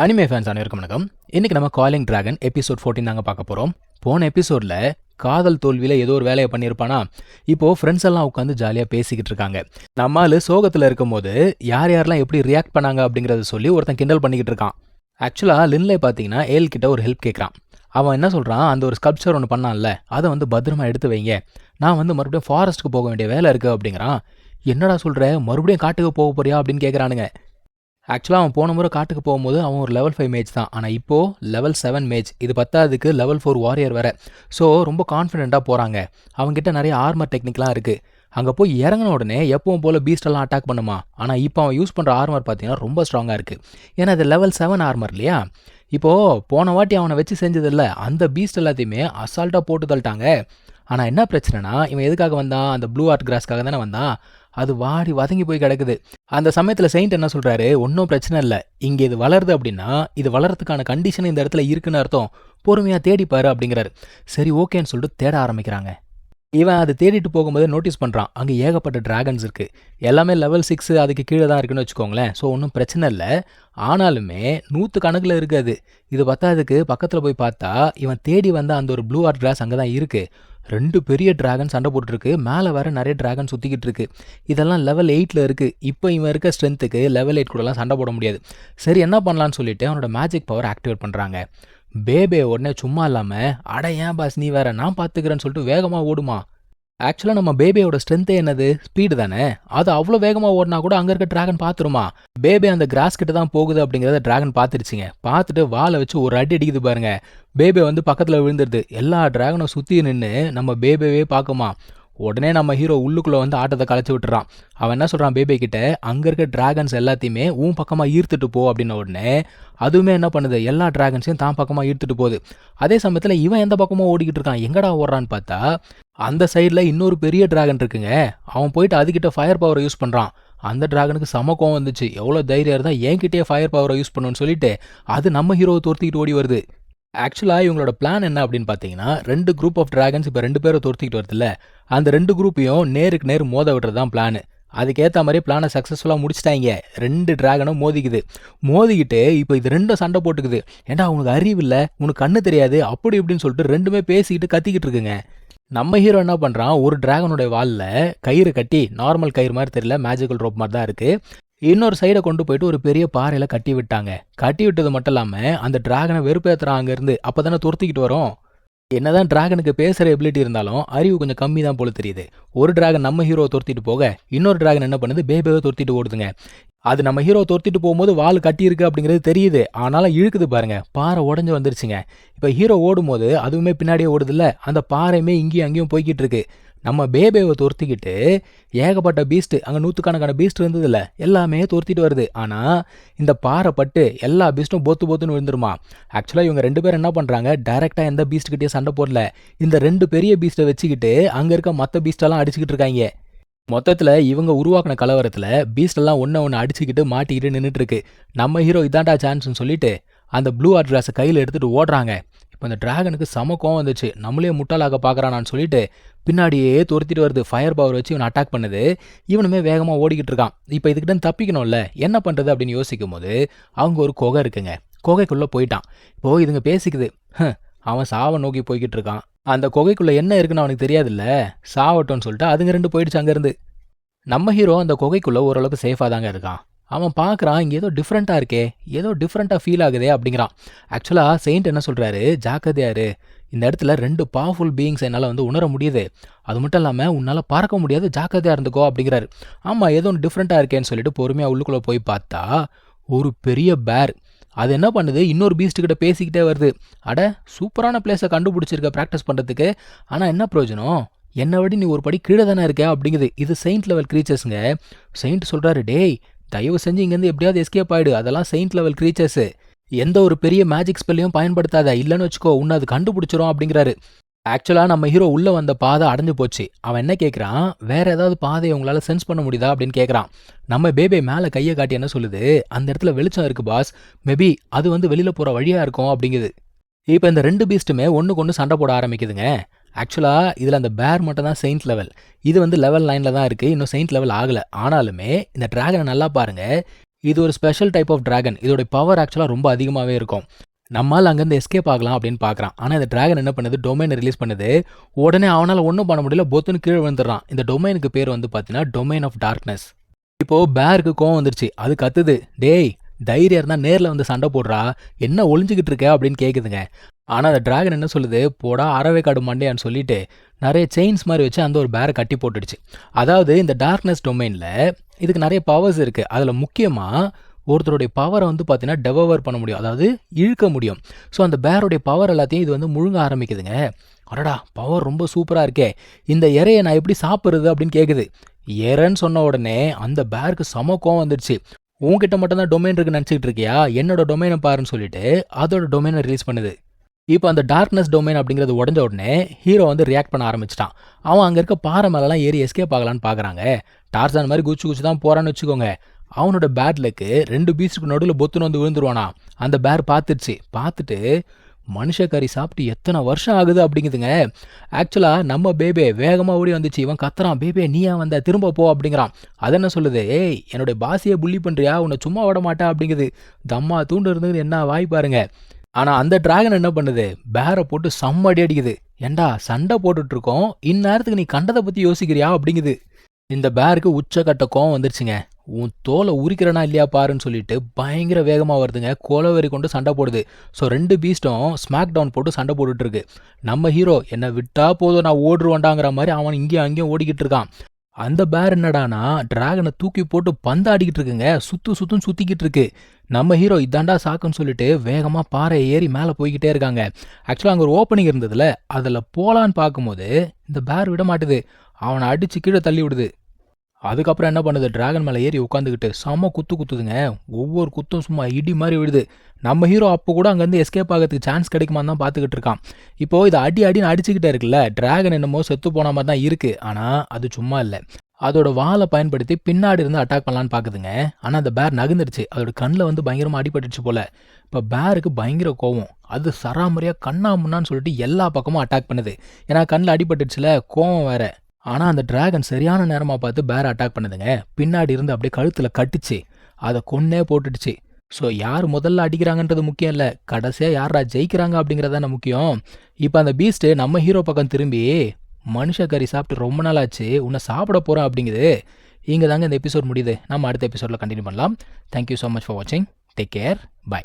Anime fans அனைவருக்கும் வணக்கம். இன்னைக்கு நம்ம காலிங் டிராகன் எபிசோட் 14 தாங்க பார்க்க போகிறோம். போன எபிசோடில் காதல் தோல்வியில் ஏதோ ஒரு வேலையை பண்ணியிருப்பானா, இப்போது ஃப்ரெண்ட்ஸ் எல்லாம் உட்காந்து ஜாலியாக பேசிக்கிட்டு இருக்காங்க. நம்மால் சோகத்தில் இருக்கும்போது யார் யாரெல்லாம் எப்படி ரியாக்ட் பண்ணாங்க அப்படிங்கிறத சொல்லி ஒருத்தன் கிண்டல் பண்ணிக்கிட்டு இருக்கான். ஆக்சுவலாக லின்லே பார்த்தீங்கன்னா ஏல் கிட்ட ஒரு ஹெல்ப் கேட்குறான். அவன் என்ன சொல்கிறான், அந்த ஒரு ஸ்கல்ப்சர் ஒன்று பண்ணான்ல, அதை பத்திரமா எடுத்து வைங்க, நான் மறுபடியும் ஃபாரஸ்ட்டுக்கு போக வேண்டிய வேலை இருக்குது அப்படிங்கிறான். என்னடா சொல்கிற, மறுபடியும் காட்டுக்கு போக போறியா அப்படின்னு கேட்குறானுங்க. ஆக்சுவலாக அவன் போன முறை காட்டுக்கு போகும்போது அவன் ஒரு லெவல் 5 மேஜ் தான். ஆனால் இப்போது லெவல் 7 மேஜ். இது பத்தாததுக்கு லெவல் 4 வாரியர் வேறு. ஸோ ரொம்ப கான்ஃபிடென்ட்டாக போகிறாங்க. அவங்ககிட்ட நிறைய ஆர்மர் டெக்னிக்லாம் இருக்குது. அங்கே போய் இறங்கின உடனே எப்பவும் போல் பீஸ்டெல்லாம் அட்டாக் பண்ணுமா. ஆனால் இப்போ அவன் யூஸ் பண்ணுற ஆர்மர் பார்த்தீங்கன்னா ரொம்ப ஸ்ட்ராங்காக இருக்குது. ஏன்னா அது லெவல் 7 ஆர்மர் இல்லையா. இப்போது போன வாட்டி அவனை வச்சு செஞ்சதில்ல, அந்த பீஸ்ட் எல்லாத்தையுமே அசால்ட்டாக போட்டு தள்ளிட்டாங்க. ஆனால் என்ன பிரச்சனைனா, இவன் எதுக்காக வந்தான், அந்த ப்ளூ ஆர்ட் கிராஸ்க்காக தானே வந்தான். அது வாடி வதங்கி போய் கிடக்குது. அந்த சமயத்தில் செயின்ட் என்ன சொல்கிறாரு, ஒன்றும் பிரச்சனை இல்லை, இங்கே இது வளருது அப்படின்னா இது வளர்கிறதுக்கான கண்டிஷன் இந்த இடத்துல இருக்குன்னு அர்த்தம், பொறுமையாக தேடிப்பாரு அப்படிங்கிறாரு. சரி ஓகேன்னு சொல்லிட்டு தேட ஆரம்பிக்கிறாங்க. இவன் அதை தேடிட்டு போகும்போது நோட்டீஸ் பண்ணுறான், அங்கே ஏகப்பட்ட டிராகன்ஸ் இருக்குது. எல்லாமே லெவல் 6 அதுக்கு கீழே தான் இருக்குன்னு வச்சுக்கோங்களேன். ஸோ ஒன்றும் பிரச்சனை இல்லை. ஆனாலுமே 100 கணக்கில் இருக்காது. இது பத்தாததுக்கு பக்கத்தில் போய் பார்த்தா இவன் தேடி வந்த அந்த ஒரு ப்ளூ ஆர்ட் கிராஸ் அங்கே தான் இருக்குது. 2 பெரிய டிராகன் சண்டை போட்டுருக்கு. மேலே வேறு நிறைய டிராகன் சுற்றிக்கிட்டு இருக்கு. இதெல்லாம் லெவல் 8 இருக்குது. இப்போ இவன் இருக்க ஸ்ட்ரென்த்துக்கு லெவல் 8 கூடலாம் சண்டை போட முடியாது. சரி என்ன பண்ணலான்னு சொல்லிட்டு அவனோட மேஜிக் பவர் ஆக்டிவேட் பண்ணுறாங்க. பேபே உடனே சும்மா இல்லாமல், அட ஏன் பாஸ் நீ வேற, நான் பார்த்துக்கிறேன்னு சொல்லிட்டு வேகமாக ஓடுமா. ஆக்சுவலாக நம்ம பேபியோட ஸ்ட்ரென்த்தே என்னது, ஸ்பீடு தானே. அது அவ்வளோ வேகமாக ஓடினா கூட அங்கே இருக்க டிராகன் பார்த்துருமா. பேபே அந்த கிராஸ் கிட்ட தான் போகுது அப்படிங்கிறத டிராகன் பார்த்துருச்சிங்க. பார்த்துட்டு வாழை வச்சு ஒரு அடி அடிக்குது பாருங்க. பேபே பக்கத்தில் விழுந்துருது. எல்லா டிராகனும் சுற்றி நின்று நம்ம பேபேவே பார்க்குமா. உடனே நம்ம ஹீரோ உள்ளுக்குள்ளே ஆட்டத்தை கலைச்சி விட்டுறான். அவன் என்ன சொல்கிறான் பேபே கிட்ட, அங்கே இருக்க டிராகன்ஸ் எல்லாத்தையுமே உன் பக்கமாக ஈர்த்துட்டு போ அப்படின்ன உடனே அதுவுமே என்ன பண்ணுது, எல்லா டிராகன்ஸையும் தான் பக்கமாக ஈர்த்துட்டு போகுது. அதே சமயத்தில் இவன் எந்த பக்கமாக ஓடிக்கிட்டு இருக்கான், எங்கடா ஓடுறான்னு பார்த்தா அந்த சைடில் இன்னொரு பெரிய டிராகன் இருக்குங்க. அவன் போயிட்டு அதுக்கிட்ட ஃபயர் பவரை யூஸ் பண்ணுறான். அந்த டிராகனுக்கு செம கோவம் வந்துச்சு. எவ்வளோ தைரியம் இருந்தால் என்கிட்டயே ஃபயர் பவரை யூஸ் பண்ணுன்னு சொல்லிட்டு அது நம்ம ஹீரோவை துரத்திக்கிட்டு ஓடி வருது. ஆக்சுவலாக இவங்களோட பிளான் என்ன அப்படின்னு பார்த்தீங்கன்னா, 2 குரூப் ஆஃப் டிராகன்ஸ் இப்போ 2 பேரை துரத்திக்கிட்டு வருதுல்ல, அந்த 2 குரூப்பையும் நேருக்கு நேர் மோத விடுறது தான் பிளான். அதுக்கேற்ற மாதிரி பிளானை சக்ஸஸ்ஃபுல்லாக முடிச்சிட்டாங்க. 2 டிராகனும் மோதிக்குது. மோதிக்கிட்டு இப்போ இது 2 சண்டை போட்டுக்குது. ஏன்டா உனக்கு அறிவு இல்லை, உனக்கு கண்ணு தெரியாது அப்படி இப்படின்னு சொல்லிட்டு 2மே பேசிக்கிட்டு கத்திக்கிட்டு இருக்குங்க. நம்ம ஹீரோ என்ன பண்ணுறான், ஒரு டிராகனுடைய வாலில் கயிறு கட்டி, நார்மல் கயிறு மாதிரி தெரியல, மேஜிக்கல் ரோப் மாதிரி தான் இருக்குது, இன்னொரு சைடை கொண்டு போயிட்டு ஒரு பெரிய பாறையில் கட்டி விட்டாங்க. கட்டி விட்டது மட்டும் இல்லாமல் அந்த டிராகனை வெறுப்பேற்றுறான் அங்கேருந்து. அப்போ தானே துரத்திக்கிட்டு வரும். என்னதான் டிராகனுக்கு பேசுகிற எபிலிட்டி இருந்தாலும் அறிவு கொஞ்சம் கம்மி தான் போல தெரியுது. ஒரு டிராகன் நம்ம ஹீரோவை துரத்திட்டு போக இன்னொரு டிராகன் என்ன பண்ணுது, பேபேவை துரத்திட்டு ஓடுதுங்க. அது நம்ம ஹீரோ துரத்திட்டு போகும்போது வால் கட்டியிருக்கு அப்படிங்கிறது தெரியுது. ஆனாலும் இழுக்குது பாருங்க, பாறை உடஞ்சி வந்துருச்சுங்க. இப்போ ஹீரோ ஓடும்போது அதுவுமே பின்னாடியே ஓடுதில்ல, அந்த பாறையுமே இங்கேயும் அங்கேயும் போய்கிட்டு இருக்கு. நம்ம பேபேவை துரத்திக்கிட்டு ஏகப்பட்ட பீஸ்ட்டு, அங்கே 100கணக்கான பீஸ்ட் இருந்ததில்ல, எல்லாமே துரத்திட்டு வருது. ஆனால் இந்த பாறை பட்டு எல்லா பீஸ்ட்டும் போத்துன்னு விழுந்துருமா. ஆக்சுவலாக இவங்க 2 பேரும் என்ன பண்ணுறாங்க, டைரெக்டாக எந்த பீஸ்ட்டுக்கிட்டே சண்டை போடல, இந்த 2 பெரிய பீஸ்ட்டை வச்சுக்கிட்டு அங்கே இருக்க மற்ற பீஸ்டெல்லாம் அடிச்சுக்கிட்டு இருக்காங்க. மொத்தத்தில் இவங்க உருவாக்கின கலவரத்தில் பீஸ்டெல்லாம் ஒன்று அடிச்சுக்கிட்டு மாட்டிக்கிட்டு நின்றுட்டு இருக்கு. நம்ம ஹீரோ இதாண்டா சான்ஸ்னு சொல்லிட்டு அந்த ப்ளூ ஆர்ட் கிராஸை கையில் எடுத்துகிட்டு ஓடுறாங்க. இப்போ அந்த டிராகனுக்கு செம கோவம் வந்துச்சு. நம்மளே முட்டாளாக பார்க்குறானான்னு சொல்லிட்டு பின்னாடியே துரத்திட்டு வருது. ஃபயர் பவர் வச்சு இவனை அட்டாக் பண்ணுது. இவனுமே வேகமாக ஓடிக்கிட்டு இருக்கான். இப்போ இதுக்கிட்ட தப்பிக்கணும்ல, என்ன பண்ணுறது அப்படின்னு யோசிக்கும் போது அவங்க ஒரு குகை இருக்குங்க, குகைக்குள்ளே போயிட்டான். இப்போது இதுங்க பேசிக்குது, அவன் சாவை நோக்கி போய்கிட்டு இருக்கான், அந்த குகைக்குள்ளே என்ன இருக்குன்னு அவனுக்கு தெரியாதுல்ல, சாவட்டோன்னு சொல்லிட்டு அதுங்க 2 போயிடுச்சு அங்கேருந்து. நம்ம ஹீரோ அந்த குகைக்குள்ளே ஓரளவுக்கு சேஃபாக தாங்க இருக்கான். அவன் பார்க்குறான், இங்கே ஏதோ டிஃப்ரெண்ட்டாக இருக்கே, ஏதோ டிஃப்ரெண்ட்டாக ஃபீல் ஆகுதே அப்படிங்கிறான். ஆக்சுவலாக செயின்ட் என்ன சொல்கிறாரு, ஜாக்கிரதையாரு, இந்த இடத்துல 2 பவர்ஃபுல் பீயிங்ஸ் என்னால் உணர முடியுது, அது மட்டும் இல்லாமல் உன்னால் பார்க்க முடியாது, ஜாக்கிரதையாக இருந்துக்கோ அப்படிங்கிறாரு. ஆமாம் ஏதோ ஒன்று டிஃப்ரெண்ட்டாக இருக்கேன்னு சொல்லிட்டு பொறுமையாக உள்ளுக்குள்ளே போய் பார்த்தா ஒரு பெரிய பேர். அது என்ன பண்ணுது, இன்னொரு பீஸ்ட்டுக்கிட்ட பேசிக்கிட்டே வருது. அட சூப்பரான பிளேஸை கண்டுபிடிச்சிருக்க ப்ராக்டிஸ் பண்ணுறதுக்கு, ஆனால் என்ன பிரயோஜனம், என்னை விட நீ ஒரு படி கீழே தானே இருக்க அப்படிங்குது. இது செயின்ட் லெவல் க்ரீச்சர்ஸுங்க. செயின்ட் சொல்கிறாரு, டேய் தயவு செஞ்சு இங்கேருந்து எப்படியாவது எஸ்கேப் ஆகிடு, அதெல்லாம் செயின்ட் லெவல் க்ரீச்சர்ஸு, எந்த ஒரு பெரிய மேஜிக் ஸ்பெல்லையும் பயன்படுத்தாத, இல்லைன்னு வச்சுக்கோ உன்னை அது கண்டுபிடிச்சிரும் அப்படிங்கிறாரு. ஆக்சுவலாக நம்ம ஹீரோ உள்ளே வந்த பாதை அடைஞ்சு போச்சு. அவன் என்ன கேட்குறான், வேறு ஏதாவது பாதையை உங்களால் சென்ஸ் பண்ண முடியுதா அப்படின்னு கேட்குறான். நம்ம பேபே மேலே கையை காட்டி என்ன சொல்லுது, அந்த இடத்துல வெளிச்சம் இருக்குது பாஸ், மேபி அது வெளியில் போகிற வழியாக இருக்கும் அப்படிங்குது. இப்போ இந்த 2 பீஸ்ட்டுமே ஒன்றுக்கு ஒன்று சண்டை போட ஆரம்பிக்குதுங்க. ஆக்சுவலாக இதில் அந்த பேர் மட்டும் தான் செயின்ட் லெவல், இது லெவல் 9 தான் இருக்குது, இன்னும் செயின்ட் லெவல் ஆகலை. ஆனாலுமே இந்த டிராகனை நல்லா பாருங்கள், இது ஒரு ஸ்பெஷல் டைப் ஆஃப் டிராகன். இதோட பவர் ஆக்சுவலாக ரொம்ப அதிகமாகவே இருக்கும். நம்மால் அங்கேருந்து எஸ்கேப் ஆகலாம் அப்படின்னு பார்க்குறான். ஆனால் இந்த டிராகன் என்ன பண்ணுது, டொமைனை ரிலீஸ் பண்ணுது. உடனே அவனால் ஒன்றும் பண்ண முடியல, பொத்துன்னு கீழே விழுந்துடுறான். இந்த டொமைனுக்கு பேர் வந்து பார்த்தீங்கன்னா டொமைன் ஆஃப் டார்க்னஸ். இப்போ பேருக்கு கோவம் வந்துருச்சு. அது கத்துது, டேய் தைரியம் இருந்தால் நேரில் வந்து சண்டை போடுறா, என்ன ஒளிஞ்சிக்கிட்டு இருக்க அப்படின்னு கேட்குதுங்க. ஆனால் அந்த டிராகன் என்ன சொல்லுது, போடா அறவைக்காடு மண்டையான்னு சொல்லிட்டு நிறைய செயின்ஸ் மாதிரி வச்சு அந்த ஒரு பேரை கட்டி போட்டுடுச்சு. அதாவது இந்த டார்க்னஸ் டொமைனில் இதுக்கு நிறைய பவர்ஸ் இருக்குது. அதில் முக்கியமாக ஒருத்தருடைய பவரை வந்து பார்த்தீங்கன்னா டெவவர் பண்ண முடியும், அதாவது இழுக்க முடியும். ஸோ அந்த பேருடைய பவர் எல்லாத்தையும் இது வந்து முழுங்க ஆரம்பிக்குதுங்க. அடடா பவர் ரொம்ப சூப்பராக இருக்கே, இந்த இறையை நான் எப்படி சாப்பிட்றது அப்படின்னு கேட்குது. இறைன்னு சொன்ன உடனே அந்த பேருக்கு செம கோவம் வந்துடுச்சு. உன்கிட்ட மட்டும்தான் டொமைன் இருக்குன்னு நினச்சிக்கிட்டு இருக்கியா, என்னோட டொமைனை பாருன்னு சொல்லிட்டு அதோட டொமைனை ரிலீஸ் பண்ணுது. இப்போ அந்த டார்க்னஸ் டொமைன் அப்படிங்கிறது உடஞ்ச உடனே ஹீரோ வந்து ரியாக்ட் பண்ண ஆரம்பிச்சிட்டான். அவன் அங்கே இருக்க பாறை மேலெலாம் ஏறி எஸ்கேப் ஆகலான்னு பார்க்குறாங்க. டார்சான் மாதிரி குச்சி குச்சி தான் போகிறான்னு வச்சுக்கோங்க. அவனோட பேட்லுக்கு 2 பீஸ்டுக்கு நடுவில் பொத்துன்னு வந்து விழுந்துருவானா. அந்த பேர் பார்த்துட்டு மனுஷக்கறி சாப்பிட்டு எத்தனை வருஷம் ஆகுது அப்படிங்குதுங்க. ஆக்சுவலாக நம்ம பேபே வேகமாக ஓடி வந்துச்சு. இவன் கத்துறான், பேபே நீ ஏன் வந்த, திரும்ப போ அப்படிங்கிறான். அது என்ன சொல்லுது, ஏய் என்னுடைய பாசியை புள்ளி பண்ணுறியா, உன்னை சும்மா விட மாட்டா அப்படிங்குது. தம்மா தூண்டு இருந்தது என்ன வாய் பாருங்க. ஆனால் அந்த டிராகன் என்ன பண்ணுது, பேரை போட்டு செம்மடி அடிக்குது. ஏண்டா சண்டை போட்டுட்ருக்கோம், இந்நேரத்துக்கு நீ கண்டதை பற்றி யோசிக்கிறியா அப்படிங்குது. இந்த பேருக்கு உச்சக்கட்ட கோவம் வந்துருச்சுங்க. உன் தோலை உரிக்கிறனா இல்லையா பாருன்னு சொல்லிட்டு பயங்கர வேகமாக வருதுங்க. கோலவெறி கொண்டு சண்டை போடுது. ஸோ 2 பீஸ்டும் ஸ்மாக் டவுன் போட்டு சண்டை போட்டுட்டு இருக்கு. நம்ம ஹீரோ என்னை விட்டா போதும் நான் ஓடுருவாண்டாங்கிற மாதிரி அவன் இங்கேயும் அங்கேயும் ஓடிக்கிட்டு இருக்கான். அந்த பேர் என்னடானா டிராகனை தூக்கி போட்டு பந்தாடிக்கிட்டு இருக்குங்க. சுத்துன்னு சுற்றிக்கிட்டு இருக்கு. நம்ம ஹீரோ இதாண்டா சாக்குன்னு சொல்லிட்டு வேகமாக பாறை ஏறி மேலே போய்கிட்டே இருக்காங்க. ஆக்சுவலாக அங்கே ஒரு ஓப்பனிங் இருந்ததுல, அதில் போகலான்னு பார்க்கும்போது இந்த பேர் விட மாட்டுது. அவனை அடித்து கீழே தள்ளி விடுது. அதுக்கப்புறம் என்ன பண்ணுது, டிராகன் மேலே ஏறி உட்காந்துக்கிட்டு செம்ம குத்துதுங்க. ஒவ்வொரு குத்தும் சும்மா இடி மாதிரி விழுது. நம்ம ஹீரோ அப்போ கூட அங்கேருந்து எஸ்கேப் ஆகிறதுக்கு சான்ஸ் கிடைக்குமான்னு தான் பார்த்துக்கிட்டு இருக்கான். இப்போது இதை அடின்னு அடிச்சுக்கிட்டே இருக்குல்ல, டிராகன் என்னமோ செத்து போன மாதிரி தான் இருக்குது. ஆனால் அது சும்மா இல்லை, அதோட வாலை பயன்படுத்தி பின்னாடி இருந்து அட்டாக் பண்ணலான்னு பார்க்குதுங்க. ஆனால் அந்த பேர் நகர்ந்துடுச்சு. அதோட கண்ணில் வந்து பயங்கரமாக அடிபட்டுச்சு போல். இப்போ பேருக்கு பயங்கர கோவம். அது சராமரியாக கண்ணா முன்னான்னு சொல்லிட்டு எல்லா பக்கமும் அட்டாக் பண்ணுது. ஏன்னா கண்ணில் அடிபட்டுச்சுல, கோவம் வேற. ஆனால் அந்த டிராகன் சரியான நேரமாக பார்த்து பேரை அட்டாக் பண்ணுதுங்க. பின்னாடி இருந்து அப்படியே கழுத்தில் கட்டிச்சு, அதை கொன்னே போட்டுடுச்சு. ஸோ யார் முதல்ல அடிக்கிறாங்கன்றது முக்கியம் இல்லை, கடைசியாக யாரா ஜெயிக்கிறாங்க அப்படிங்கிறதான முக்கியம். இப்போ அந்த பீஸ்ட்டு நம்ம ஹீரோ பக்கம் திரும்பி, மனுஷக்கறி சாப்பிட்டு ரொம்ப நாள் ஆச்சு, உன்னை சாப்பிட போகிறேன் அப்படிங்குது. இங்கே தாங்க இந்த எபிசோட் முடியுது. நம்ம அடுத்த எபிசோடில் கண்டினியூ பண்ணலாம். தேங்க்யூ ஸோ மச் ஃபார் வாட்சிங். Take care. பை.